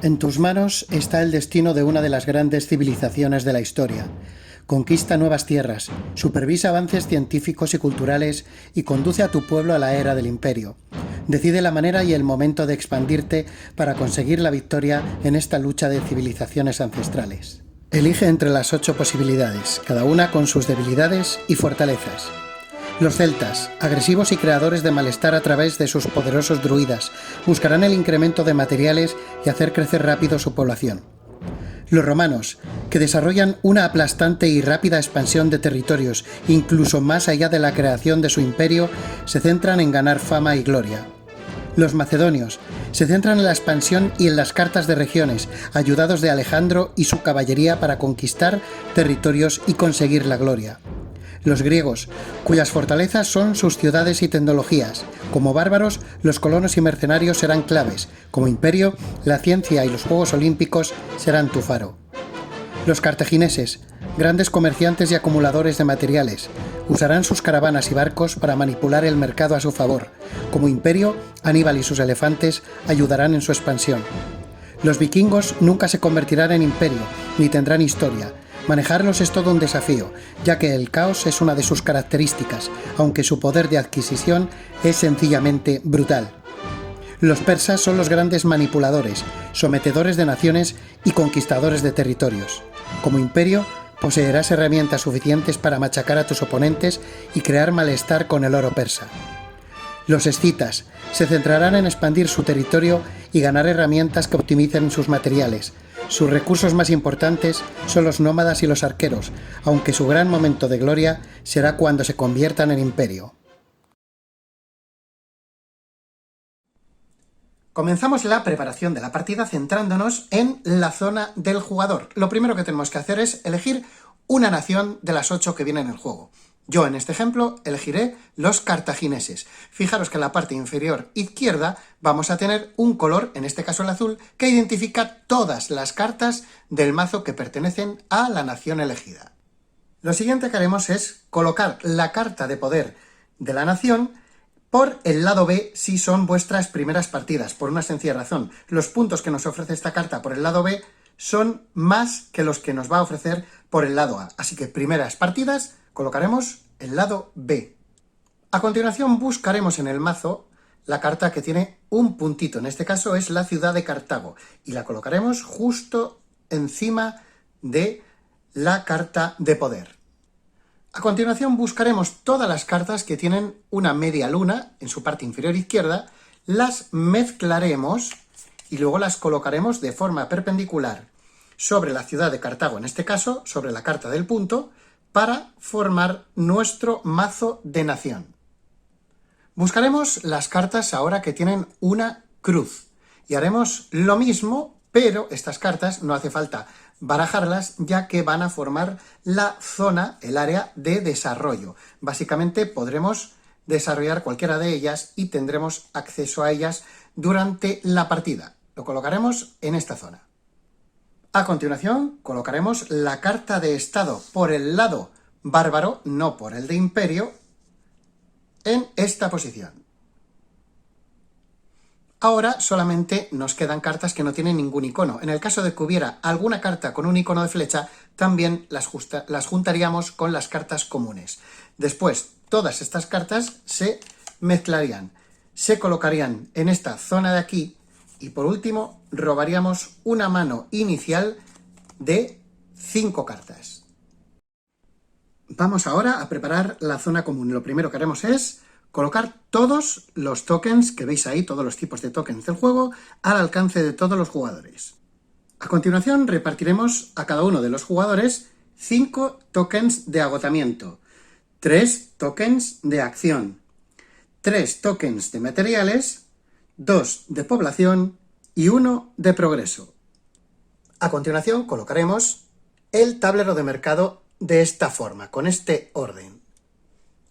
En tus manos está el destino de una de las grandes civilizaciones de la historia. Conquista nuevas tierras, supervisa avances científicos y culturales y conduce a tu pueblo a la era del imperio. Decide la manera y el momento de expandirte para conseguir la victoria en esta lucha de civilizaciones ancestrales. Elige entre las 8 posibilidades, cada una con sus debilidades y fortalezas. Los celtas, agresivos y creadores de malestar a través de sus poderosos druidas, buscarán el incremento de materiales y hacer crecer rápido su población. Los romanos, que desarrollan una aplastante y rápida expansión de territorios, incluso más allá de la creación de su imperio, se centran en ganar fama y gloria. Los macedonios se centran en la expansión y en las cartas de regiones, ayudados de Alejandro y su caballería para conquistar territorios y conseguir la gloria. Los griegos, cuyas fortalezas son sus ciudades y tecnologías. Como bárbaros, los colonos y mercenarios serán claves. Como imperio, la ciencia y los Juegos Olímpicos serán tu faro. Los cartagineses, grandes comerciantes y acumuladores de materiales, usarán sus caravanas y barcos para manipular el mercado a su favor. Como imperio, Aníbal y sus elefantes ayudarán en su expansión. Los vikingos nunca se convertirán en imperio, ni tendrán historia. Manejarlos es todo un desafío, ya que el caos es una de sus características, aunque su poder de adquisición es sencillamente brutal. Los persas son los grandes manipuladores, sometedores de naciones y conquistadores de territorios. Como imperio, poseerás herramientas suficientes para machacar a tus oponentes y crear malestar con el oro persa. Los escitas se centrarán en expandir su territorio y ganar herramientas que optimicen sus materiales. Sus recursos más importantes son los nómadas y los arqueros, aunque su gran momento de gloria será cuando se conviertan en imperio. Comenzamos la preparación de la partida centrándonos en la zona del jugador. Lo primero que tenemos que hacer es elegir una nación de las 8 que vienen en el juego. Yo en este ejemplo elegiré los cartagineses. Fijaros que en la parte inferior izquierda vamos a tener un color, en este caso el azul, que identifica todas las cartas del mazo que pertenecen a la nación elegida. Lo siguiente que haremos es colocar la carta de poder de la nación por el lado B si son vuestras primeras partidas, por una sencilla razón. Los puntos que nos ofrece esta carta por el lado B son más que los que nos va a ofrecer por el lado A. Así que primeras partidas colocaremos el lado B. A continuación buscaremos en el mazo la carta que tiene un puntito, en este caso es la ciudad de Cartago, y la colocaremos justo encima de la carta de poder. A continuación buscaremos todas las cartas que tienen una media luna en su parte inferior izquierda, las mezclaremos y luego las colocaremos de forma perpendicular sobre la ciudad de Cartago, en este caso sobre la carta del punto, para formar nuestro mazo de nación. Buscaremos las cartas ahora que tienen una cruz y haremos lo mismo, pero estas cartas no hace falta barajarlas ya que van a formar la zona, el área de desarrollo. Básicamente podremos desarrollar cualquiera de ellas y tendremos acceso a ellas durante la partida. Lo colocaremos en esta zona. A continuación, colocaremos la carta de estado por el lado bárbaro, no por el de imperio, en esta posición. Ahora solamente nos quedan cartas que no tienen ningún icono. En el caso de que hubiera alguna carta con un icono de flecha, también las juntaríamos con las cartas comunes. Después, todas estas cartas se mezclarían, se colocarían en esta zona de aquí, y por último, robaríamos una mano inicial de 5 cartas. Vamos ahora a preparar la zona común. Lo primero que haremos es colocar todos los tokens que veis ahí, todos los tipos de tokens del juego, al alcance de todos los jugadores. A continuación, repartiremos a cada uno de los jugadores 5 tokens de agotamiento, 3 tokens de acción, 3 tokens de materiales, 2 de población y 1 de progreso. A continuación colocaremos el tablero de mercado de esta forma, con este orden.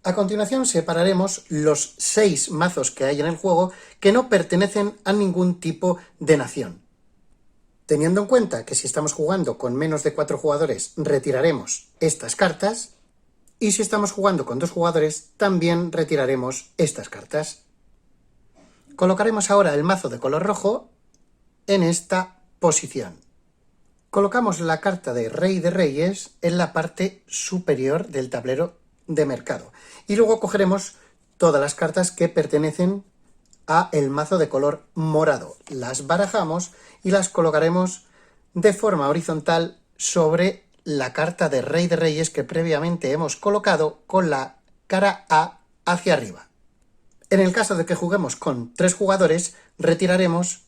A continuación separaremos los 6 mazos que hay en el juego que no pertenecen a ningún tipo de nación. Teniendo en cuenta que si estamos jugando con menos de 4 jugadores retiraremos estas cartas, y si estamos jugando con 2 jugadores también retiraremos estas cartas. Colocaremos ahora el mazo de color rojo en esta posición. Colocamos la carta de Rey de Reyes en la parte superior del tablero de mercado. Y luego cogeremos todas las cartas que pertenecen a el mazo de color morado. Las barajamos y las colocaremos de forma horizontal sobre la carta de Rey de Reyes que previamente hemos colocado con la cara A hacia arriba. En el caso de que juguemos con 3 jugadores, retiraremos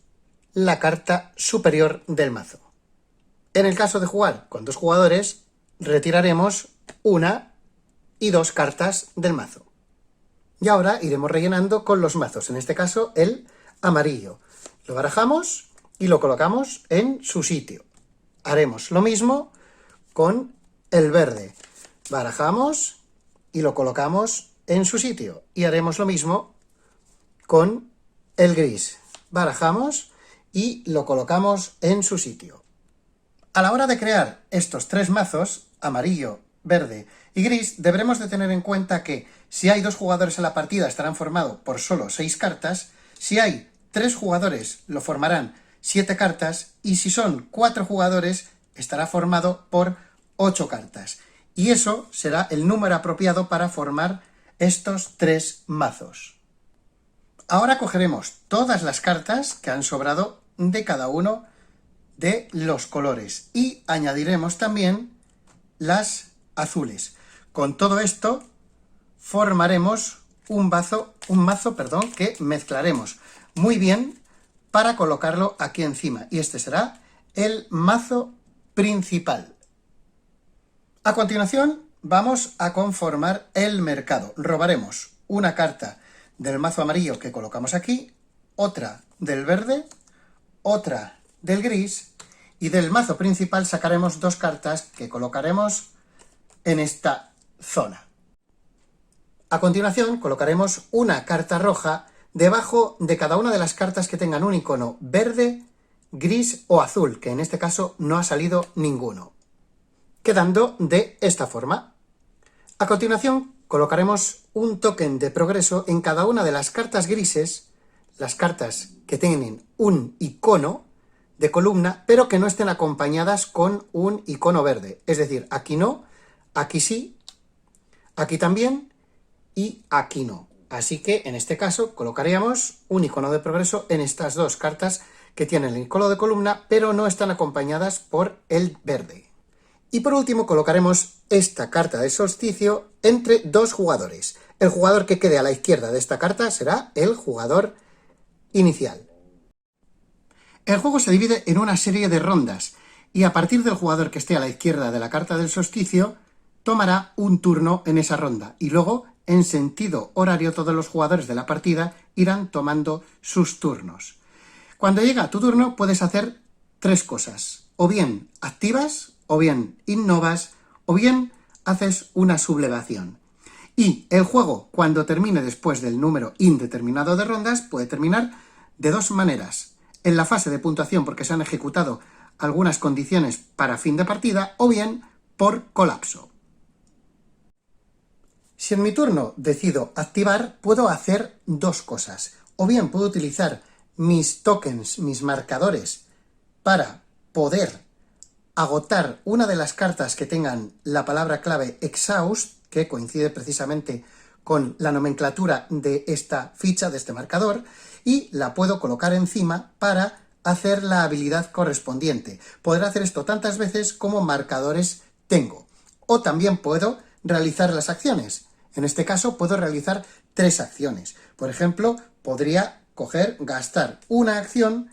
la carta superior del mazo. En el caso de jugar con 2 jugadores, retiraremos 1 y 2 cartas del mazo. Y ahora iremos rellenando con los mazos, en este caso el amarillo. Lo barajamos y lo colocamos en su sitio. Haremos lo mismo con el verde. Barajamos y lo colocamos en su sitio. Y haremos lo mismo con el gris. Barajamos y lo colocamos en su sitio. A la hora de crear estos 3 mazos, amarillo, verde y gris, deberemos de tener en cuenta que si hay 2 jugadores en la partida estarán formados por solo 6 cartas, si hay 3 jugadores lo formarán 7 cartas y si son 4 jugadores estará formado por 8 cartas. Y eso será el número apropiado para formar estos 3 mazos. Ahora cogeremos todas las cartas que han sobrado de cada uno de los colores y añadiremos también las azules. Con todo esto formaremos un mazo que mezclaremos muy bien para colocarlo aquí encima. Y este será el mazo principal. A continuación vamos a conformar el mercado. Robaremos una carta del mazo amarillo que colocamos aquí, otra del verde, otra del gris y del mazo principal sacaremos 2 cartas que colocaremos en esta zona. A continuación colocaremos una carta roja debajo de cada una de las cartas que tengan un icono verde, gris o azul, que en este caso no ha salido ninguno, quedando de esta forma. A continuación colocaremos un token de progreso en cada una de las cartas grises, las cartas que tienen un icono de columna, pero que no estén acompañadas con un icono verde. Es decir, aquí no, aquí sí, aquí también y aquí no. Así que en este caso colocaríamos un icono de progreso en estas 2 cartas que tienen el icono de columna, pero no están acompañadas por el verde. Y por último colocaremos esta carta de solsticio entre 2 jugadores. El jugador que quede a la izquierda de esta carta será el jugador inicial. El juego se divide en una serie de rondas y a partir del jugador que esté a la izquierda de la carta del solsticio tomará un turno en esa ronda y luego en sentido horario todos los jugadores de la partida irán tomando sus turnos. Cuando llega tu turno puedes hacer 3 cosas, o bien activas, o bien innovas, o bien haces una sublevación. Y el juego, cuando termine después del número indeterminado de rondas, puede terminar de 2 maneras. En la fase de puntuación porque se han ejecutado algunas condiciones para fin de partida, o bien por colapso. Si en mi turno decido activar, puedo hacer 2 cosas. O bien puedo utilizar mis tokens, mis marcadores, para poder agotar una de las cartas que tengan la palabra clave exhaust, que coincide precisamente con la nomenclatura de esta ficha, de este marcador, y la puedo colocar encima para hacer la habilidad correspondiente. Podré hacer esto tantas veces como marcadores tengo. O también puedo realizar las acciones. En este caso puedo realizar 3 acciones. Por ejemplo, podría gastar una acción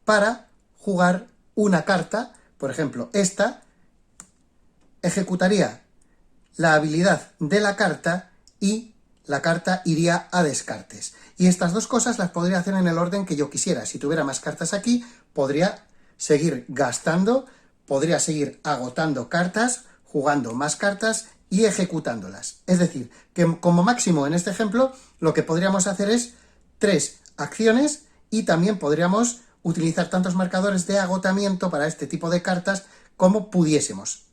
para jugar una carta. Por ejemplo, esta ejecutaría la habilidad de la carta y la carta iría a descartes. Y estas 2 cosas las podría hacer en el orden que yo quisiera. Si tuviera más cartas aquí, podría seguir gastando, podría seguir agotando cartas, jugando más cartas y ejecutándolas. Es decir, que como máximo en este ejemplo, lo que podríamos hacer es 3 acciones y también podríamos utilizar tantos marcadores de agotamiento para este tipo de cartas como pudiésemos.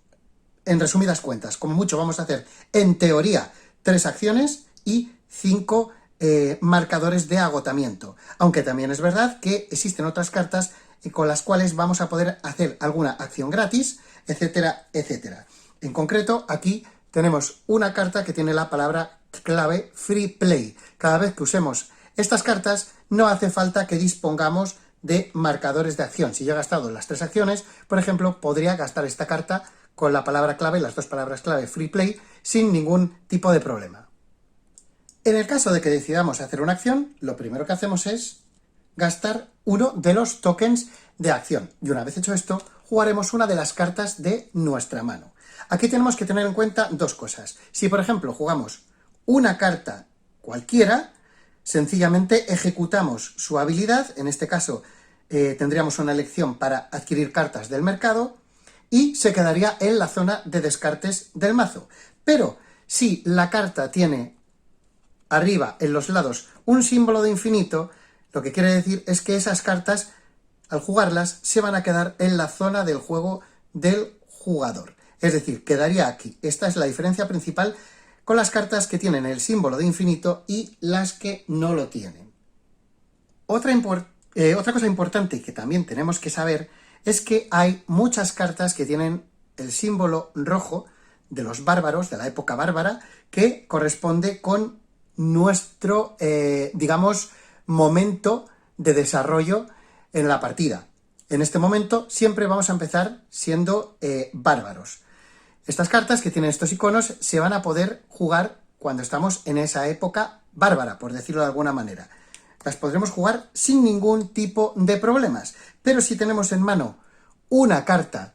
En resumidas cuentas, como mucho vamos a hacer, en teoría, 3 acciones y 5 marcadores de agotamiento. Aunque también es verdad que existen otras cartas y con las cuales vamos a poder hacer alguna acción gratis, etcétera, etcétera. En concreto, aquí tenemos una carta que tiene la palabra clave Free Play. Cada vez que usemos estas cartas, no hace falta que dispongamos de marcadores de acción. Si yo he gastado las 3 acciones, por ejemplo, podría gastar esta carta con la palabra clave, las 2 palabras clave Free Play, sin ningún tipo de problema. En el caso de que decidamos hacer una acción, lo primero que hacemos es gastar uno de los tokens de acción. Y una vez hecho esto, jugaremos una de las cartas de nuestra mano. Aquí tenemos que tener en cuenta 2 cosas. Si, por ejemplo, jugamos una carta cualquiera, sencillamente ejecutamos su habilidad, en este caso tendríamos una elección para adquirir cartas del mercado y se quedaría en la zona de descartes del mazo. Pero si la carta tiene arriba, en los lados, un símbolo de infinito, lo que quiere decir es que esas cartas, al jugarlas, se van a quedar en la zona del juego del jugador. Es decir, quedaría aquí. Esta es la diferencia principal con las cartas que tienen el símbolo de infinito y las que no lo tienen. Otra cosa importante que también tenemos que saber es que hay muchas cartas que tienen el símbolo rojo de los bárbaros, de la época bárbara, que corresponde con nuestro, digamos, momento de desarrollo en la partida. En este momento siempre vamos a empezar siendo bárbaros. Estas cartas que tienen estos iconos se van a poder jugar cuando estamos en esa época bárbara, por decirlo de alguna manera. Las podremos jugar sin ningún tipo de problemas. Pero si tenemos en mano una carta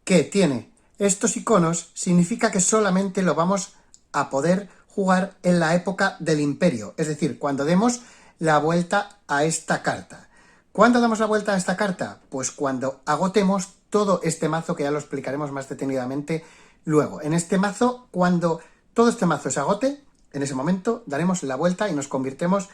que tiene estos iconos, significa que solamente lo vamos a poder jugar en la época del Imperio, es decir, cuando demos la vuelta a esta carta. ¿Cuándo damos la vuelta a esta carta? Pues cuando agotemos todo este mazo, que ya lo explicaremos más detenidamente luego. En este mazo, cuando todo este mazo se agote, en ese momento daremos la vuelta y nos convertiremos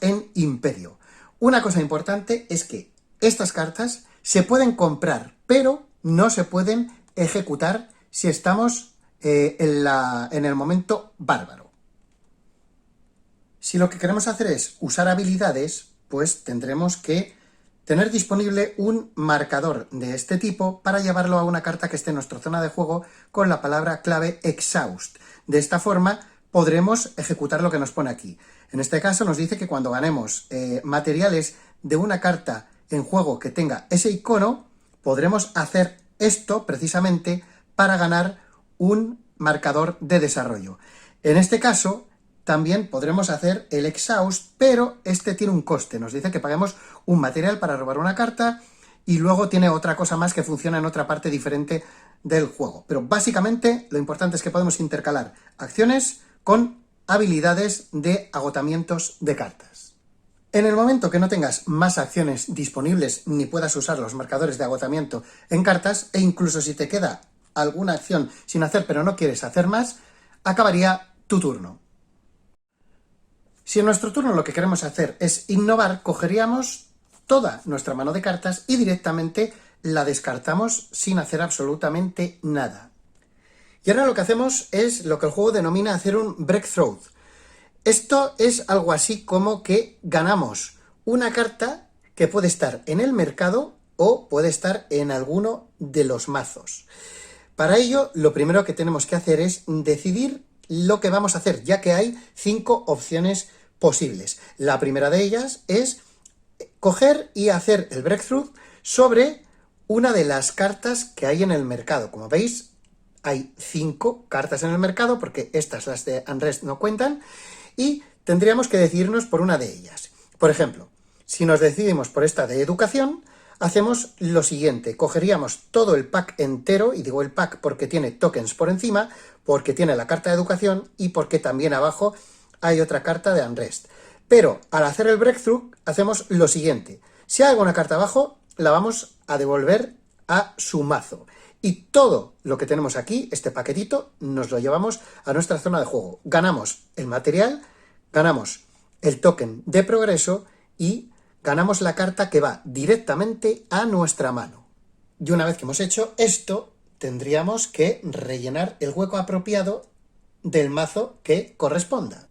en Imperio. Una cosa importante es que estas cartas se pueden comprar, pero no se pueden ejecutar si estamos en el momento bárbaro. Si lo que queremos hacer es usar habilidades, pues tendremos que tener disponible un marcador de este tipo para llevarlo a una carta que esté en nuestra zona de juego con la palabra clave Exhaust. De esta forma podremos ejecutar lo que nos pone aquí. En este caso nos dice que cuando ganemos materiales de una carta en juego que tenga ese icono, podremos hacer esto precisamente para ganar un marcador de desarrollo. En este caso también podremos hacer el Exhaust, pero este tiene un coste. Nos dice que paguemos un material para robar una carta y luego tiene otra cosa más que funciona en otra parte diferente del juego. Pero básicamente lo importante es que podemos intercalar acciones con habilidades de agotamientos de cartas. En el momento que no tengas más acciones disponibles ni puedas usar los marcadores de agotamiento en cartas, e incluso si te queda alguna acción sin hacer pero no quieres hacer más, acabaría tu turno. Si en nuestro turno lo que queremos hacer es innovar, cogeríamos toda nuestra mano de cartas y directamente la descartamos sin hacer absolutamente nada. Y ahora lo que hacemos es lo que el juego denomina hacer un breakthrough. Esto es algo así como que ganamos una carta que puede estar en el mercado o puede estar en alguno de los mazos. Para ello, lo primero que tenemos que hacer es decidir lo que vamos a hacer, ya que hay 5 opciones posibles. La primera de ellas es coger y hacer el breakthrough sobre una de las cartas que hay en el mercado. Como veis, hay 5 cartas en el mercado, porque estas, las de Unrest, no cuentan, y tendríamos que decidirnos por una de ellas. Por ejemplo, si nos decidimos por esta de educación, hacemos lo siguiente: cogeríamos todo el pack entero, y digo el pack porque tiene tokens por encima, porque tiene la carta de educación y porque también abajo hay otra carta de Unrest. Pero al hacer el breakthrough hacemos lo siguiente: si hay alguna carta abajo, la vamos a devolver a su mazo. Y todo lo que tenemos aquí, este paquetito, nos lo llevamos a nuestra zona de juego. Ganamos el material, ganamos el token de progreso y ganamos la carta que va directamente a nuestra mano. Y una vez que hemos hecho esto, tendríamos que rellenar el hueco apropiado del mazo que corresponda.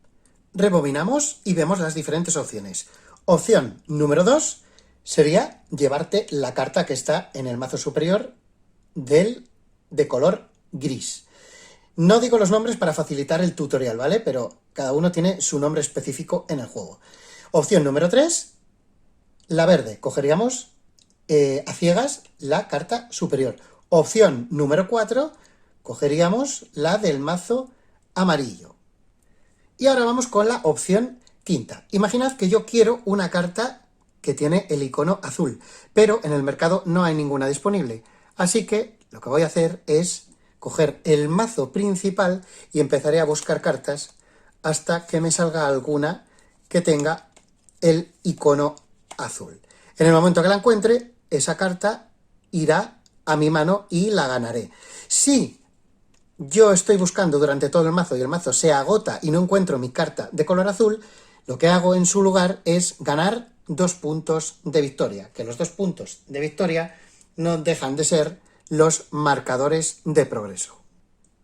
Rebobinamos y vemos las diferentes opciones. Opción número 2 sería llevarte la carta que está en el mazo superior de color gris. No digo los nombres para facilitar el tutorial, ¿vale? Pero cada uno tiene su nombre específico en el juego. Opción número 3, la verde. Cogeríamos a ciegas la carta superior. Opción número 4, cogeríamos la del mazo amarillo. Y ahora vamos con la opción quinta. Imaginad que yo quiero una carta que tiene el icono azul, pero en el mercado no hay ninguna disponible. Así que lo que voy a hacer es coger el mazo principal y empezaré a buscar cartas hasta que me salga alguna que tenga el icono azul. En el momento que la encuentre, esa carta irá a mi mano y la ganaré. Si yo estoy buscando durante todo el mazo y el mazo se agota y no encuentro mi carta de color azul, lo que hago en su lugar es ganar 2 puntos de victoria, que los 2 puntos de victoria no dejan de ser los marcadores de progreso.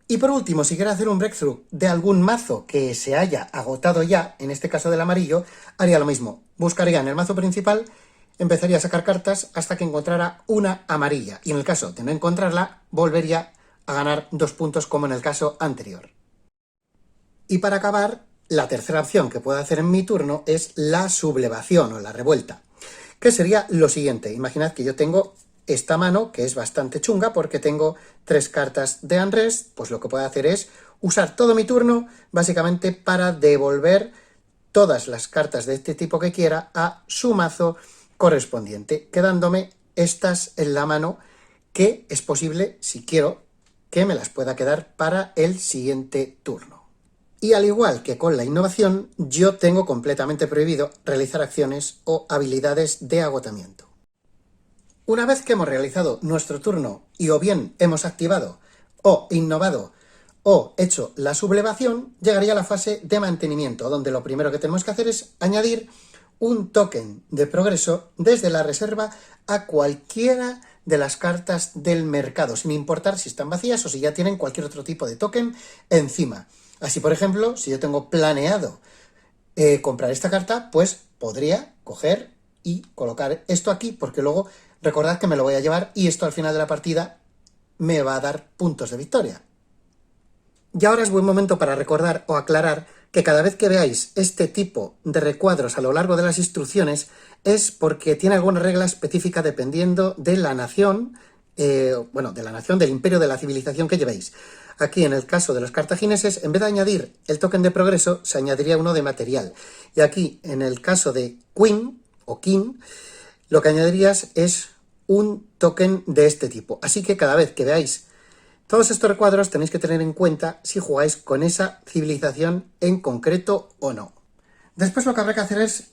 Y por último, si quiero hacer un breakthrough de algún mazo que se haya agotado ya, en este caso del amarillo, haría lo mismo. Buscaría en el mazo principal, empezaría a sacar cartas hasta que encontrara una amarilla. Y en el caso de no encontrarla, volvería a ganar 2 puntos como en el caso anterior. Y para acabar, la tercera opción que puedo hacer en mi turno es la sublevación o la revuelta, que sería lo siguiente. Imaginad que yo tengo esta mano, que es bastante chunga porque tengo 3 cartas de unrest, pues lo que puedo hacer es usar todo mi turno básicamente para devolver todas las cartas de este tipo que quiera a su mazo correspondiente, quedándome estas en la mano, que es posible, si quiero, que me las pueda quedar para el siguiente turno. Y al igual que con la innovación, yo tengo completamente prohibido realizar acciones o habilidades de agotamiento. Una vez que hemos realizado nuestro turno y o bien hemos activado o innovado o hecho la sublevación, llegaría la fase de mantenimiento, donde lo primero que tenemos que hacer es añadir un token de progreso desde la reserva a cualquiera de las cartas del mercado, sin importar si están vacías o si ya tienen cualquier otro tipo de token encima. Así, por ejemplo, si yo tengo planeado comprar esta carta, pues podría coger y colocar esto aquí, porque luego recordad que me lo voy a llevar y esto al final de la partida me va a dar puntos de victoria. Y ahora es buen momento para recordar o aclarar que cada vez que veáis este tipo de recuadros a lo largo de las instrucciones es porque tiene alguna regla específica dependiendo de la nación, de la nación, del imperio, de la civilización que llevéis. Aquí, en el caso de los cartagineses, en vez de añadir el token de progreso, se añadiría uno de material. Y aquí, en el caso de Queen o King, lo que añadirías es un token de este tipo. Así que cada vez que veáis todos estos recuadros tenéis que tener en cuenta si jugáis con esa civilización en concreto o no. Después lo que habrá que hacer es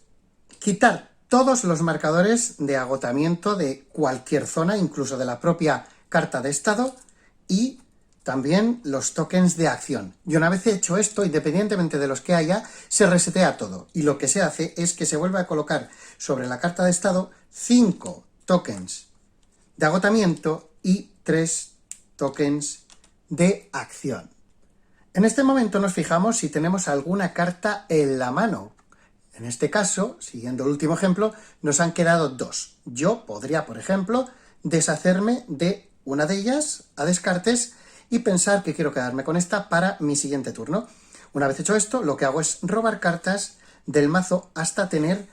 quitar todos los marcadores de agotamiento de cualquier zona, incluso de la propia carta de estado, y también los tokens de acción. Y una vez hecho esto, independientemente de los que haya, se resetea todo. Y lo que se hace es que se vuelve a colocar sobre la carta de estado 5 tokens de agotamiento y 3 tokens de acción. En este momento nos fijamos si tenemos alguna carta en la mano. En este caso, siguiendo el último ejemplo, nos han quedado 2. Yo podría, por ejemplo, deshacerme de una de ellas a descartes y pensar que quiero quedarme con esta para mi siguiente turno. Una vez hecho esto, lo que hago es robar cartas del mazo hasta tener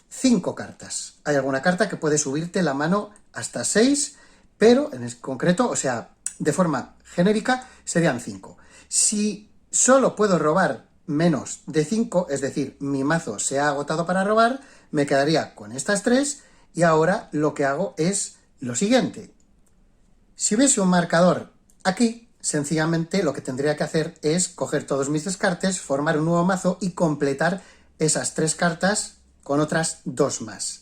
5 cartas. Hay alguna carta que puede subirte la mano hasta 6, pero en concreto, o sea, de forma genérica, serían 5. Si solo puedo robar menos de 5, es decir, mi mazo se ha agotado para robar, me quedaría con estas 3 y ahora lo que hago es lo siguiente. Si hubiese un marcador aquí, sencillamente lo que tendría que hacer es coger todos mis descartes, formar un nuevo mazo y completar esas 3 cartas con otras 2 más.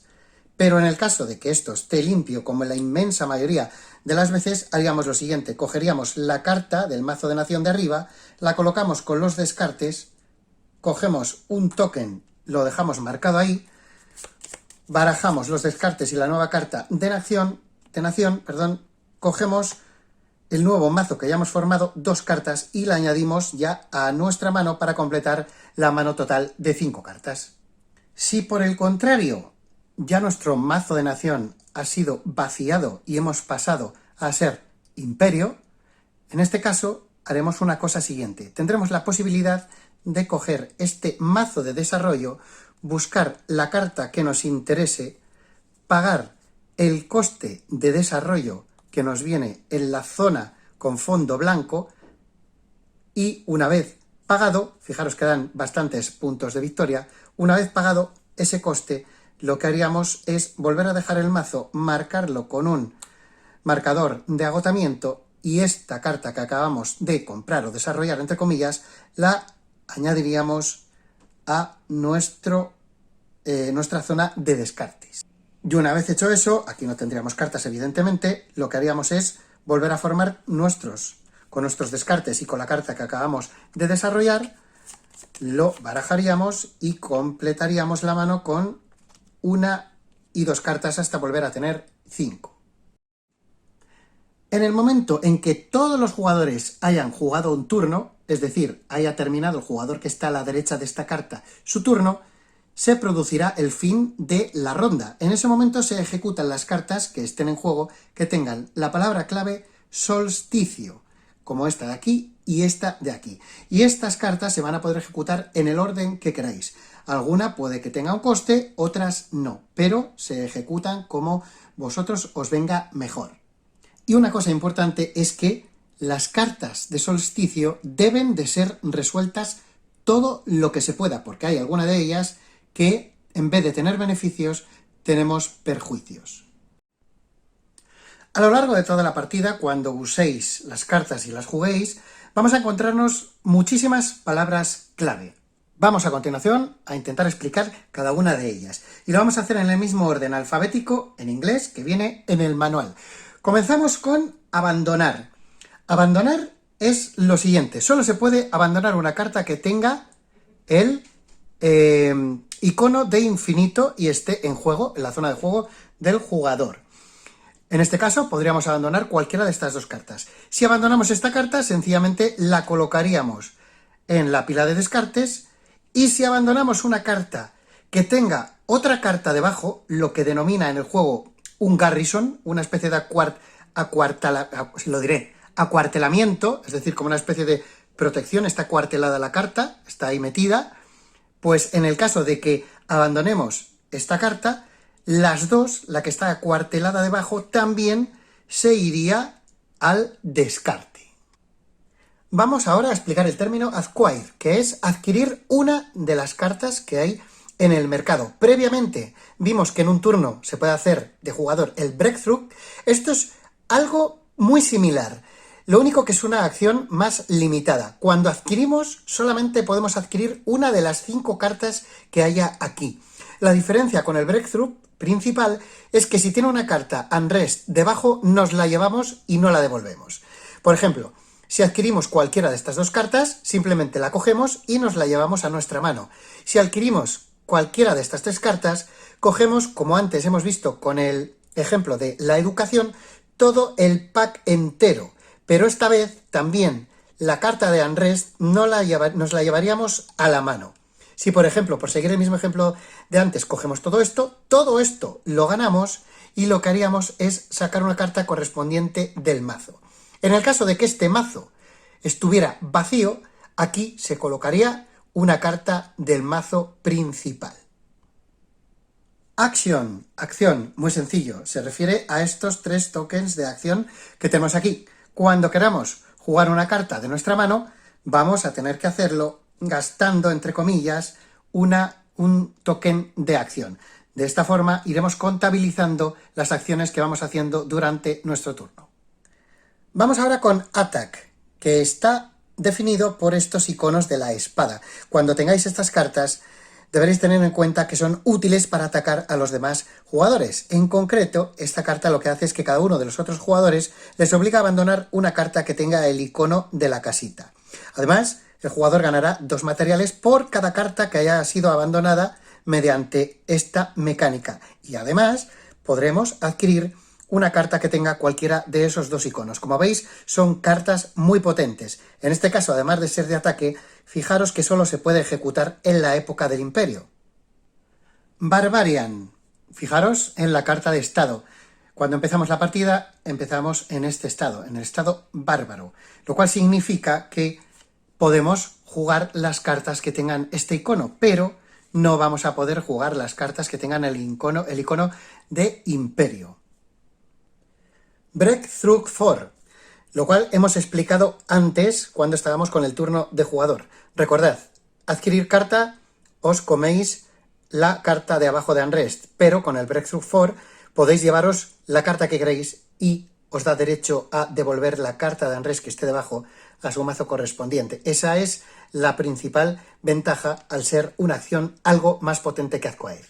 Pero en el caso de que esto esté limpio, como en la inmensa mayoría de las veces, haríamos lo siguiente. Cogeríamos la carta del mazo de nación de arriba, la colocamos con los descartes, cogemos un token, lo dejamos marcado ahí, barajamos los descartes y la nueva carta de nación, cogemos el nuevo mazo que ya hemos formado, 2 cartas, y la añadimos ya a nuestra mano para completar la mano total de 5 cartas. Si por el contrario ya nuestro mazo de nación ha sido vaciado y hemos pasado a ser imperio, en este caso haremos una cosa siguiente. Tendremos la posibilidad de coger este mazo de desarrollo, buscar la carta que nos interese, pagar el coste de desarrollo que nos viene en la zona con fondo blanco y una vez pagado, fijaros que dan bastantes puntos de victoria, una vez pagado ese coste, lo que haríamos es volver a dejar el mazo, marcarlo con un marcador de agotamiento y esta carta que acabamos de comprar o desarrollar, entre comillas, la añadiríamos a nuestra zona de descartes. Y una vez hecho eso, aquí no tendríamos cartas evidentemente, lo que haríamos es volver a formar con nuestros descartes y con la carta que acabamos de desarrollar, lo barajaríamos y completaríamos la mano con 1 y 2 cartas hasta volver a tener 5. En el momento en que todos los jugadores hayan jugado un turno, es decir, haya terminado el jugador que está a la derecha de esta carta su turno, se producirá el fin de la ronda. En ese momento se ejecutan las cartas que estén en juego, que tengan la palabra clave solsticio, como esta de aquí y esta de aquí. Y estas cartas se van a poder ejecutar en el orden que queráis. Alguna puede que tenga un coste, otras no, pero se ejecutan como vosotros os venga mejor. Y una cosa importante es que las cartas de solsticio deben de ser resueltas todo lo que se pueda, porque hay alguna de ellas que en vez de tener beneficios, tenemos perjuicios. A lo largo de toda la partida, cuando uséis las cartas y las juguéis, vamos a encontrarnos muchísimas palabras clave. Vamos a continuación a intentar explicar cada una de ellas. Y lo vamos a hacer en el mismo orden alfabético en inglés que viene en el manual. Comenzamos con abandonar. Abandonar es lo siguiente. Solo se puede abandonar una carta que tenga el icono de infinito y esté en juego, en la zona de juego del jugador. En este caso podríamos abandonar cualquiera de estas dos cartas. Si abandonamos esta carta, sencillamente la colocaríamos en la pila de descartes, y si abandonamos una carta que tenga otra carta debajo, lo que denomina en el juego un garrison, una especie de acuartelamiento, es decir, como una especie de protección, está acuartelada la carta, está ahí metida, pues en el caso de que abandonemos esta carta, las dos, la que está acuartelada debajo, también se iría al descarte. Vamos ahora a explicar el término acquire, que es adquirir una de las cartas que hay en el mercado. Previamente vimos que en un turno se puede hacer de jugador el breakthrough. Esto es algo muy similar. Lo único que es una acción más limitada. Cuando adquirimos, solamente podemos adquirir una de las 5 cartas que haya aquí. La diferencia con el breakthrough principal es que si tiene una carta unrest debajo, nos la llevamos y no la devolvemos. Por ejemplo, si adquirimos cualquiera de estas dos cartas, simplemente la cogemos y nos la llevamos a nuestra mano. Si adquirimos cualquiera de estas 3 cartas, cogemos, como antes hemos visto con el ejemplo de la educación, todo el pack entero. Pero esta vez también la carta de unrest nos la llevaríamos a la mano. Si, por ejemplo, por seguir el mismo ejemplo de antes, cogemos todo esto lo ganamos y lo que haríamos es sacar una carta correspondiente del mazo. En el caso de que este mazo estuviera vacío, aquí se colocaría una carta del mazo principal. Acción, muy sencillo, se refiere a estos 3 tokens de acción que tenemos aquí. Cuando queramos jugar una carta de nuestra mano, vamos a tener que hacerlo gastando, entre comillas, un token de acción. De esta forma iremos contabilizando las acciones que vamos haciendo durante nuestro turno. Vamos ahora con Attack, que está definido por estos iconos de la espada. Cuando tengáis estas cartas, deberéis tener en cuenta que son útiles para atacar a los demás jugadores. En concreto, esta carta lo que hace es que cada uno de los otros jugadores les obliga a abandonar una carta que tenga el icono de la casita. Además, el jugador ganará 2 materiales por cada carta que haya sido abandonada mediante esta mecánica. Y además, podremos adquirir una carta que tenga cualquiera de esos 2 iconos. Como veis, son cartas muy potentes. En este caso, además de ser de ataque, fijaros que solo se puede ejecutar en la época del Imperio. Barbarian. Fijaros en la carta de estado. Cuando empezamos la partida, empezamos en este estado, en el estado bárbaro, lo cual significa que podemos jugar las cartas que tengan este icono, pero no vamos a poder jugar las cartas que tengan el icono de imperio. Breakthrough 4, lo cual hemos explicado antes cuando estábamos con el turno de jugador. Recordad, adquirir carta, os coméis la carta de abajo de Unrest, pero con el Breakthrough 4 podéis llevaros la carta que queréis y os da derecho a devolver la carta de Unrest que esté debajo a su mazo correspondiente. Esa es la principal ventaja al ser una acción algo más potente que Acquire.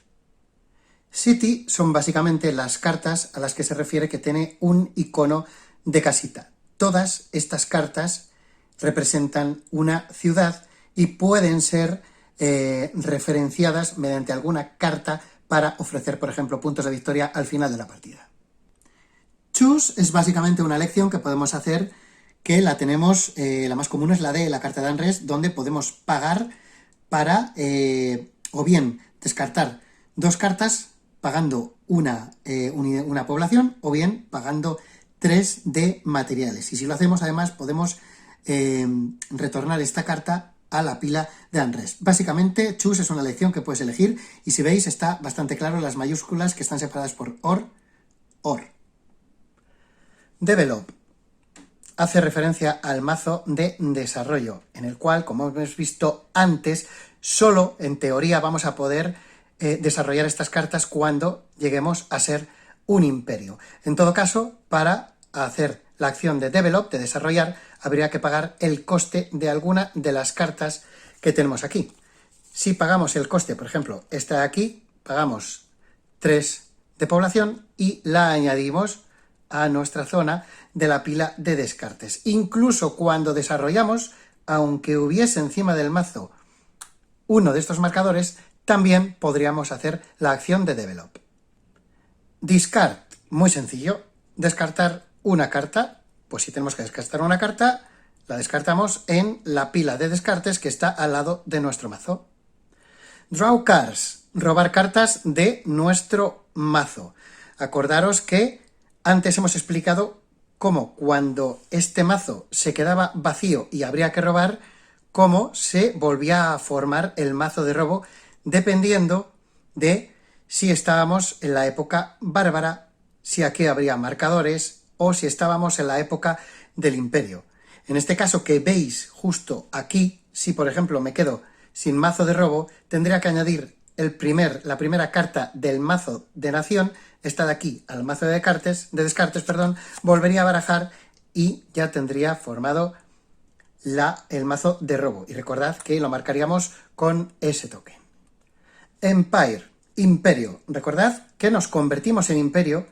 City son básicamente las cartas a las que se refiere que tiene un icono de casita. Todas estas cartas representan una ciudad y pueden ser referenciadas mediante alguna carta para ofrecer, por ejemplo, puntos de victoria al final de la partida. Choose es básicamente una elección que podemos hacer, que la tenemos, la más común es la de la carta de Unrest, donde podemos pagar para o bien descartar dos cartas pagando una población o bien pagando 3 de materiales. Y si lo hacemos, además, podemos retornar esta carta a la pila de Unrest. Básicamente, Choose es una elección que puedes elegir y si veis está bastante claro las mayúsculas que están separadas por OR. Develop hace referencia al mazo de desarrollo, en el cual, como hemos visto antes, solo en teoría vamos a poder desarrollar estas cartas cuando lleguemos a ser un imperio. En todo caso, para hacer la acción de Develop, de desarrollar, habría que pagar el coste de alguna de las cartas que tenemos aquí. Si pagamos el coste, por ejemplo, esta de aquí, pagamos 3 de población y la añadimos a nuestra zona de la pila de descartes. Incluso cuando desarrollamos, aunque hubiese encima del mazo uno de estos marcadores, también podríamos hacer la acción de Develop. Discard, muy sencillo, descartar una carta. Pues si tenemos que descartar una carta, la descartamos en la pila de descartes que está al lado de nuestro mazo. Draw cards, robar cartas de nuestro mazo. Acordaros que antes hemos explicado cómo cuando este mazo se quedaba vacío y habría que robar, cómo se volvía a formar el mazo de robo dependiendo de si estábamos en la época bárbara, si aquí habría marcadores o si estábamos en la época del imperio. En este caso que veis justo aquí, si por ejemplo me quedo sin mazo de robo, tendría que añadir la primera carta del mazo de nación, esta de aquí, al mazo de descartes, volvería a barajar y ya tendría formado el mazo de robo. Y recordad que lo marcaríamos con ese token. Empire, imperio. Recordad que nos convertimos en imperio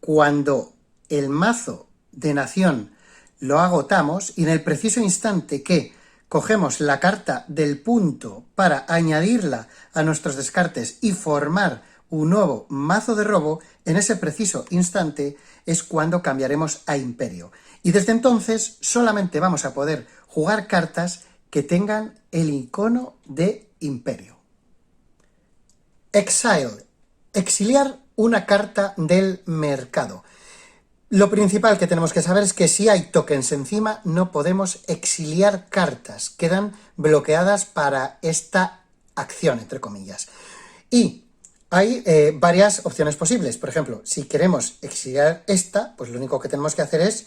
cuando el mazo de nación lo agotamos y en el preciso instante que cogemos la carta del punto para añadirla a nuestros descartes y formar un nuevo mazo de robo, en ese preciso instante es cuando cambiaremos a imperio. Y desde entonces solamente vamos a poder jugar cartas que tengan el icono de imperio. Exile, exiliar una carta del mercado. Lo principal que tenemos que saber es que si hay tokens encima no podemos exiliar cartas, quedan bloqueadas para esta acción, entre comillas. Y hay varias opciones posibles. Por ejemplo, si queremos exiliar esta, pues lo único que tenemos que hacer es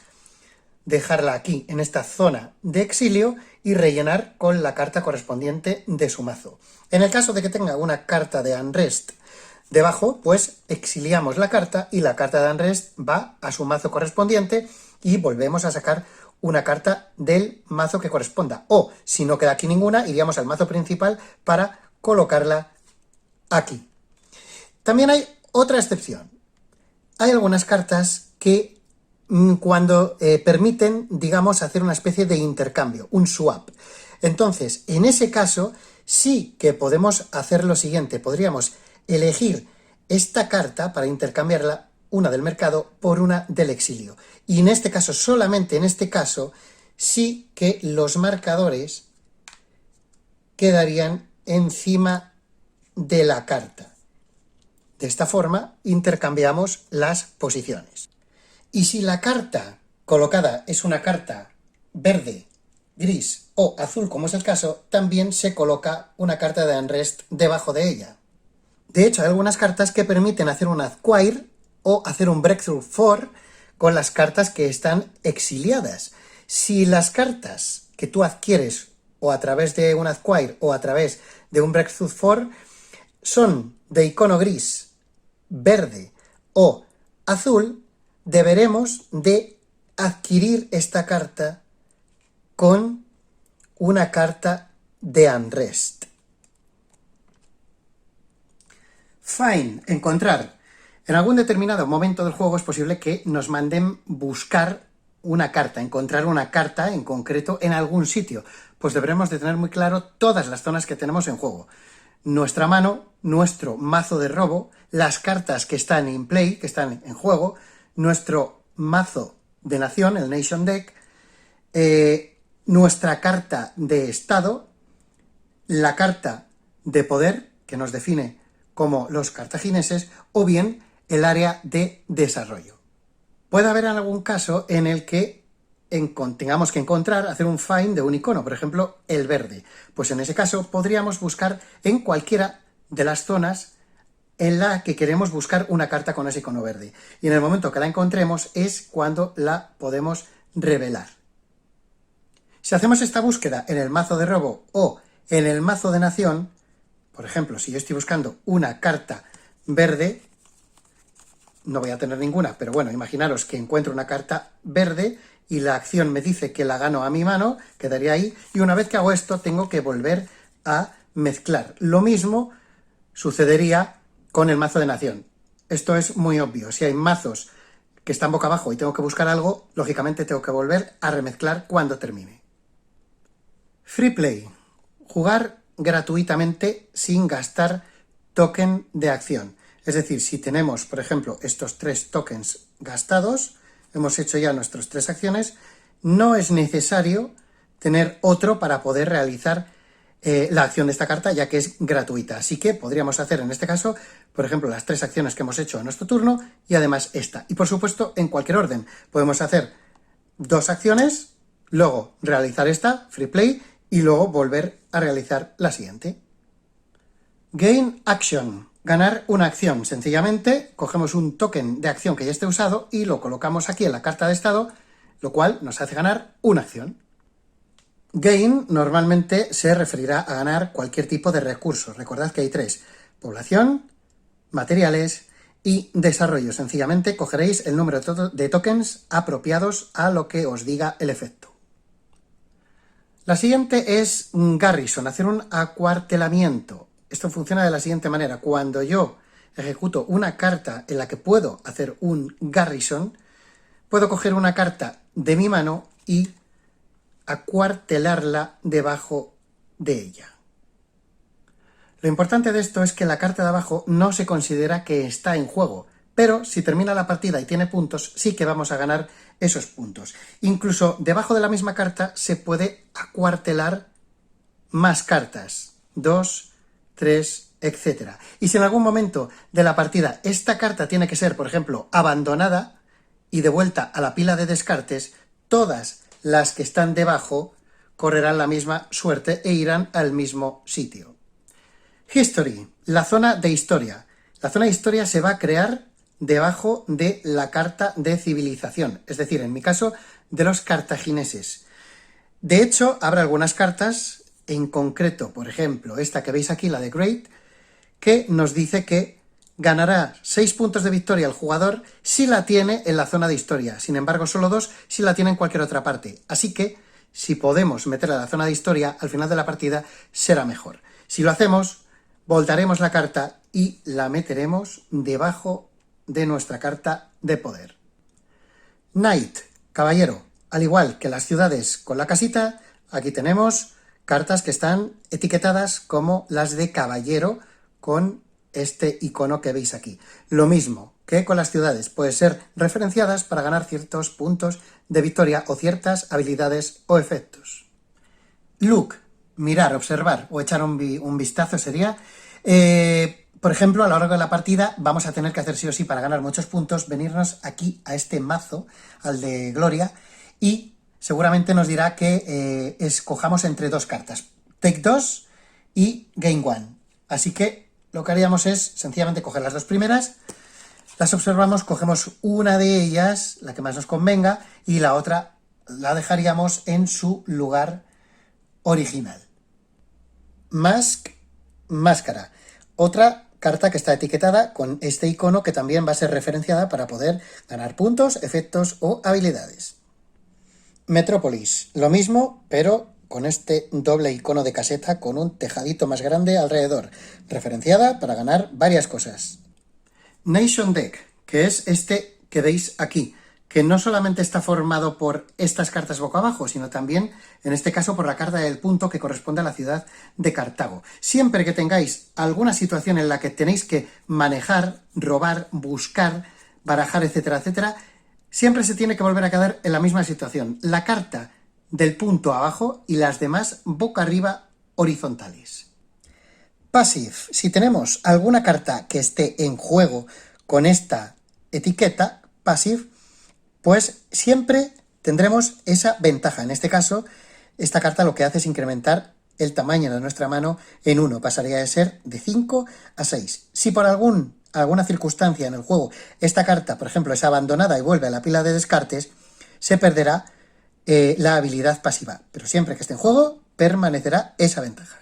dejarla aquí, en esta zona de exilio, y rellenar con la carta correspondiente de su mazo. En el caso de que tenga una carta de Unrest debajo, pues exiliamos la carta y la carta de Unrest va a su mazo correspondiente y volvemos a sacar una carta del mazo que corresponda. O, si no queda aquí ninguna, iríamos al mazo principal para colocarla aquí. También hay otra excepción. Hay algunas cartas que cuando permiten, digamos, hacer una especie de intercambio, un swap. Entonces, en ese caso, sí que podemos hacer lo siguiente. Podríamos elegir esta carta para intercambiarla, una del mercado, por una del exilio. Y en este caso, solamente en este caso, sí que los marcadores quedarían encima de la carta. De esta forma intercambiamos las posiciones. Y si la carta colocada es una carta verde, gris o azul, como es el caso, también se coloca una carta de unrest debajo de ella. De hecho, hay algunas cartas que permiten hacer un acquire o hacer un breakthrough for con las cartas que están exiliadas. Si las cartas que tú adquieres o a través de un acquire o a través de un breakthrough for son de icono gris, verde o azul, deberemos de adquirir esta carta con una carta de unrest. Find, encontrar. En algún determinado momento del juego es posible que nos manden buscar una carta, encontrar una carta en concreto en algún sitio. Pues deberemos de tener muy claro todas las zonas que tenemos en juego. Nuestra mano, nuestro mazo de robo, las cartas que están in play, que están en juego, nuestro mazo de nación, el Nation Deck, nuestra carta de estado, la carta de poder, que nos define como los cartagineses, o bien el área de desarrollo. Puede haber algún caso en el que tengamos que encontrar, hacer un find de un icono, por ejemplo, el verde. Pues en ese caso podríamos buscar en cualquiera de las zonas en la que queremos buscar una carta con ese icono verde. Y en el momento que la encontremos es cuando la podemos revelar. Si hacemos esta búsqueda en el mazo de robo o en el mazo de nación, por ejemplo, si yo estoy buscando una carta verde, no voy a tener ninguna, pero bueno, imaginaros que encuentro una carta verde y la acción me dice que la gano a mi mano, quedaría ahí, y una vez que hago esto tengo que volver a mezclar. Lo mismo sucedería con el mazo de nación. Esto es muy obvio. Si hay mazos que están boca abajo y tengo que buscar algo, lógicamente tengo que volver a remezclar cuando termine. Free play. Jugar gratuitamente sin gastar token de acción. Es decir, si tenemos, por ejemplo, estos 3 tokens gastados, hemos hecho ya nuestras 3 acciones, no es necesario tener otro para poder realizar la acción de esta carta, ya que es gratuita. Así que podríamos hacer en este caso, por ejemplo, las 3 acciones que hemos hecho en nuestro turno y además esta. Y por supuesto, en cualquier orden. Podemos hacer 2 acciones, luego realizar esta, free play, y luego volver a realizar la siguiente. Gain action. Ganar una acción. Sencillamente cogemos un token de acción que ya esté usado y lo colocamos aquí en la carta de estado, lo cual nos hace ganar una acción. Gain normalmente se referirá a ganar cualquier tipo de recursos. Recordad que hay 3: población, materiales y desarrollo. Sencillamente cogeréis el número de tokens apropiados a lo que os diga el efecto. La siguiente es garrison, hacer un acuartelamiento. Esto funciona de la siguiente manera. Cuando yo ejecuto una carta en la que puedo hacer un garrison, puedo coger una carta de mi mano y acuartelarla debajo de ella. Lo importante de esto es que la carta de abajo no se considera que está en juego, pero si termina la partida y tiene puntos, sí que vamos a ganar esos puntos. Incluso debajo de la misma carta se puede acuartelar más cartas, 2, 3, etc. Y si en algún momento de la partida esta carta tiene que ser, por ejemplo, abandonada y devuelta a la pila de descartes, todas las que están debajo correrán la misma suerte e irán al mismo sitio. History, la zona de historia. La zona de historia se va a crear debajo de la carta de civilización, es decir, en mi caso, de los cartagineses. De hecho, habrá algunas cartas, en concreto, por ejemplo, esta que veis aquí, la de Great, que nos dice que ganará 6 puntos de victoria el jugador si la tiene en la zona de historia. Sin embargo, solo 2 si la tiene en cualquier otra parte. Así que, si podemos meterla a la zona de historia, al final de la partida será mejor. Si lo hacemos, voltaremos la carta y la meteremos debajo de nuestra carta de poder. Knight, caballero. Al igual que las ciudades con la casita, aquí tenemos cartas que están etiquetadas como las de caballero con este icono que veis aquí. Lo mismo que con las ciudades, pueden ser referenciadas para ganar ciertos puntos de victoria o ciertas habilidades o efectos. Look, mirar, observar o echar un vistazo sería por ejemplo, a lo largo de la partida vamos a tener que hacer sí o sí para ganar muchos puntos, venirnos aquí a este mazo, al de Gloria, y seguramente nos dirá que escojamos entre dos cartas, Take 2 y Gain 1. Así que lo que haríamos es sencillamente coger las dos primeras, las observamos, cogemos una de ellas, la que más nos convenga, y la otra la dejaríamos en su lugar original. Mask, máscara. Otra carta que está etiquetada con este icono que también va a ser referenciada para poder ganar puntos, efectos o habilidades. Metrópolis, lo mismo, pero con este doble icono de caseta con un tejadito más grande alrededor, referenciada para ganar varias cosas. Nation Deck, que es este que veis aquí, que no solamente está formado por estas cartas boca abajo, sino también, en este caso, por la carta del punto que corresponde a la ciudad de Cartago. Siempre que tengáis alguna situación en la que tenéis que manejar, robar, buscar, barajar, etcétera, etcétera, siempre se tiene que volver a quedar en la misma situación. La carta del punto abajo y las demás boca arriba horizontales. Passive. Si tenemos alguna carta que esté en juego con esta etiqueta, Passive, pues siempre tendremos esa ventaja. En este caso, esta carta lo que hace es incrementar el tamaño de nuestra mano en 1. Pasaría de ser de 5 a 6. Si por alguna circunstancia en el juego esta carta, por ejemplo, es abandonada y vuelve a la pila de descartes, se perderá la habilidad pasiva. Pero siempre que esté en juego, permanecerá esa ventaja.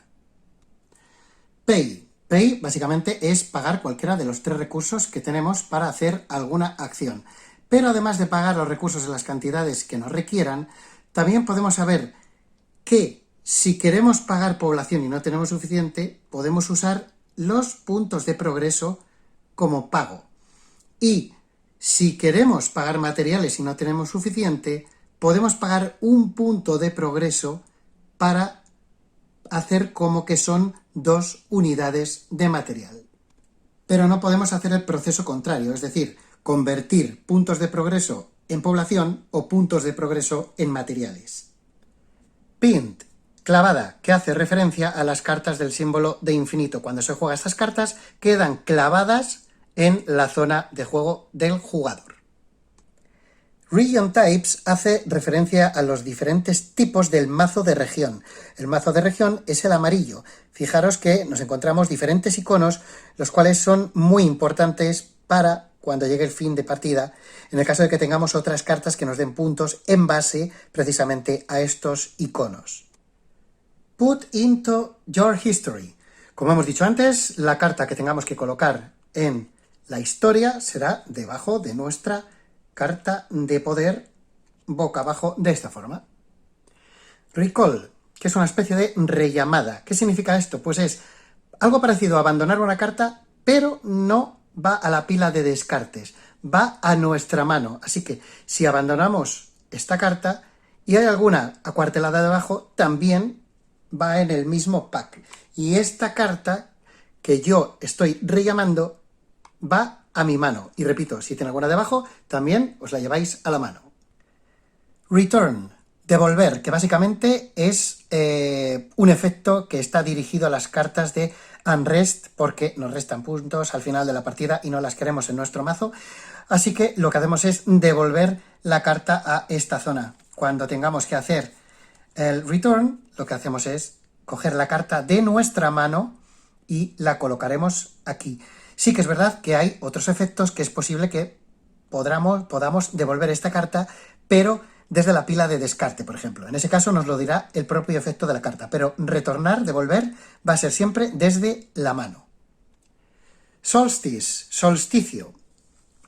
Pay. Pay básicamente es pagar cualquiera de los 3 recursos que tenemos para hacer alguna acción. Pero además de pagar los recursos en las cantidades que nos requieran, también podemos saber que si queremos pagar población y no tenemos suficiente, podemos usar los puntos de progreso como pago. Y si queremos pagar materiales y no tenemos suficiente, podemos pagar un punto de progreso para hacer como que son 2 unidades de material. Pero no podemos hacer el proceso contrario, es decir, convertir puntos de progreso en población o puntos de progreso en materiales. Pinned, clavada, que hace referencia a las cartas del símbolo de infinito. Cuando se juega estas cartas, quedan clavadas en la zona de juego del jugador. Region Types hace referencia a los diferentes tipos del mazo de región. El mazo de región es el amarillo. Fijaros que nos encontramos diferentes iconos, los cuales son muy importantes para cuando llegue el fin de partida, en el caso de que tengamos otras cartas que nos den puntos en base precisamente a estos iconos. Put into your history. Como hemos dicho antes, la carta que tengamos que colocar en la historia será debajo de nuestra carta de poder, boca abajo, de esta forma. Recall, que es una especie de rellamada. ¿Qué significa esto? Pues es algo parecido a abandonar una carta, pero no va a la pila de descartes, va a nuestra mano. Así que si abandonamos esta carta y hay alguna acuartelada debajo, también va en el mismo pack. Y esta carta que yo estoy rellamando va a mi mano. Y repito, si tiene alguna debajo, también os la lleváis a la mano. Return, devolver, que básicamente es un efecto que está dirigido a las cartas de Unrest porque nos restan puntos al final de la partida y no las queremos en nuestro mazo. Así que lo que hacemos es devolver la carta a esta zona. Cuando tengamos que hacer el return, lo que hacemos es coger la carta de nuestra mano y la colocaremos aquí. Sí que es verdad que hay otros efectos que es posible que podamos devolver esta carta, pero desde la pila de descarte, por ejemplo. En ese caso nos lo dirá el propio efecto de la carta, pero retornar, devolver, va a ser siempre desde la mano. Solstice, solsticio.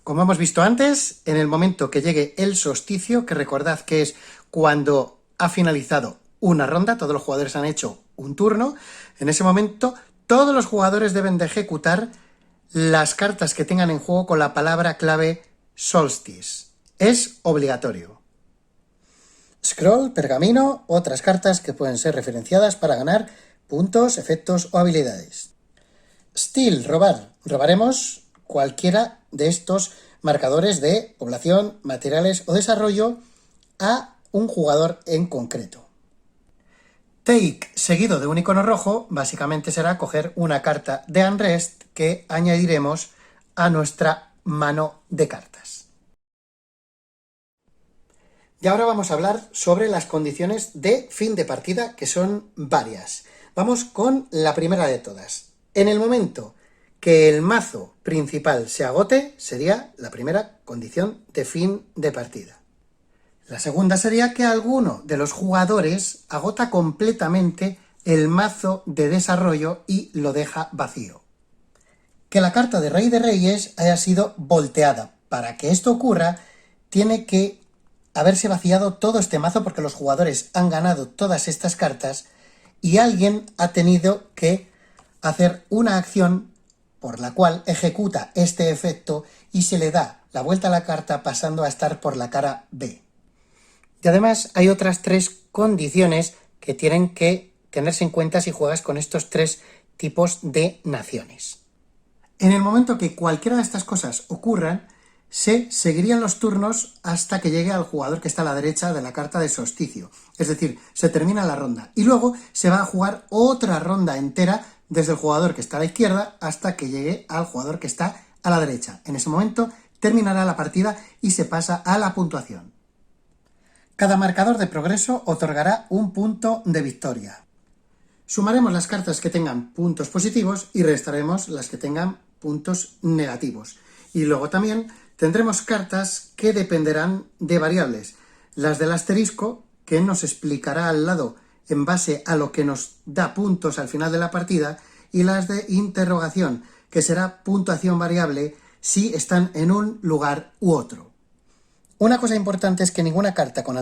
Como hemos visto antes, en el momento que llegue el solsticio, que recordad que es cuando ha finalizado una ronda, todos los jugadores han hecho un turno, en ese momento todos los jugadores deben de ejecutar las cartas que tengan en juego con la palabra clave Solstice. Es obligatorio. Scroll, pergamino, otras cartas que pueden ser referenciadas para ganar puntos, efectos o habilidades. Steal, robar. Robaremos cualquiera de estos marcadores de población, materiales o desarrollo a un jugador en concreto. Take seguido de un icono rojo básicamente será coger una carta de Unrest que añadiremos a nuestra mano de cartas. Y ahora vamos a hablar sobre las condiciones de fin de partida, que son varias. Vamos con la primera de todas. En el momento que el mazo principal se agote, sería la primera condición de fin de partida. La segunda sería que alguno de los jugadores agota completamente el mazo de desarrollo y lo deja vacío. Que la carta de Rey de Reyes haya sido volteada. Para que esto ocurra, tiene que haberse vaciado todo este mazo porque los jugadores han ganado todas estas cartas y alguien ha tenido que hacer una acción por la cual ejecuta este efecto y se le da la vuelta a la carta pasando a estar por la cara B. Y además hay otras 3 condiciones que tienen que tenerse en cuenta si juegas con estos 3 tipos de naciones. En el momento que cualquiera de estas cosas ocurran, se seguirían los turnos hasta que llegue al jugador que está a la derecha de la carta de solsticio. Es decir, se termina la ronda y luego se va a jugar otra ronda entera desde el jugador que está a la izquierda hasta que llegue al jugador que está a la derecha. En ese momento terminará la partida y se pasa a la puntuación. Cada marcador de progreso otorgará un punto de victoria. Sumaremos las cartas que tengan puntos positivos y restaremos las que tengan puntos negativos. Y luego también tendremos cartas que dependerán de variables. Las del asterisco, que nos explicará al lado en base a lo que nos da puntos al final de la partida, y las de interrogación, que será puntuación variable si están en un lugar u otro. Una cosa importante es que ninguna carta con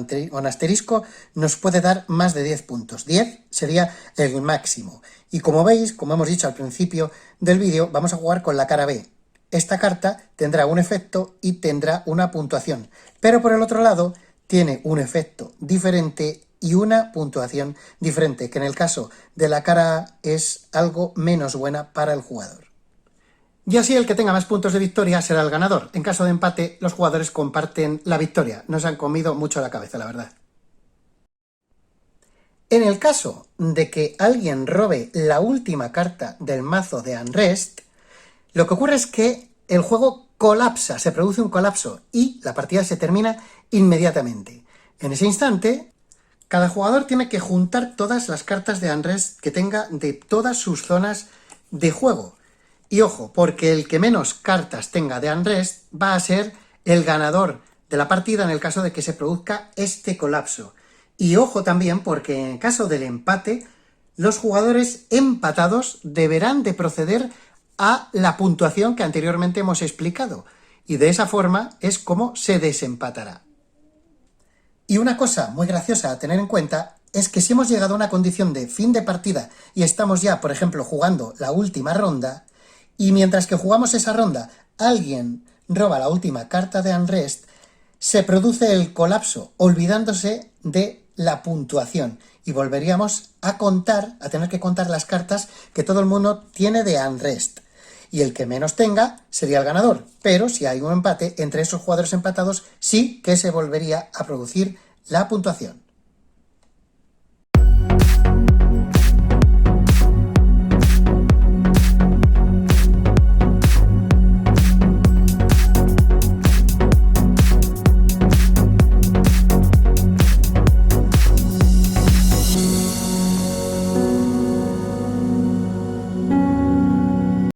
asterisco nos puede dar más de 10 puntos. 10 sería el máximo. Y como veis, como hemos dicho al principio del vídeo, vamos a jugar con la cara B. Esta carta tendrá un efecto y tendrá una puntuación, pero por el otro lado tiene un efecto diferente y una puntuación diferente, que en el caso de la cara A es algo menos buena para el jugador. Y así el que tenga más puntos de victoria será el ganador. En caso de empate, los jugadores comparten la victoria. Nos han comido mucho la cabeza, la verdad. En el caso de que alguien robe la última carta del mazo de Unrest, lo que ocurre es que el juego colapsa, se produce un colapso y la partida se termina inmediatamente. En ese instante, cada jugador tiene que juntar todas las cartas de Unrest que tenga de todas sus zonas de juego. Y ojo, porque el que menos cartas tenga de Unrest va a ser el ganador de la partida en el caso de que se produzca este colapso. Y ojo también porque en caso del empate, los jugadores empatados deberán de proceder a la puntuación que anteriormente hemos explicado. Y de esa forma es como se desempatará. Y una cosa muy graciosa a tener en cuenta es que si hemos llegado a una condición de fin de partida y estamos ya, por ejemplo, jugando la última ronda, y mientras que jugamos esa ronda alguien roba la última carta de Unrest, se produce el colapso, olvidándose de la puntuación, y volveríamos a contar, a tener que contar las cartas que todo el mundo tiene de Unrest. Y el que menos tenga sería el ganador, pero si hay un empate entre esos jugadores empatados, sí que se volvería a producir la puntuación.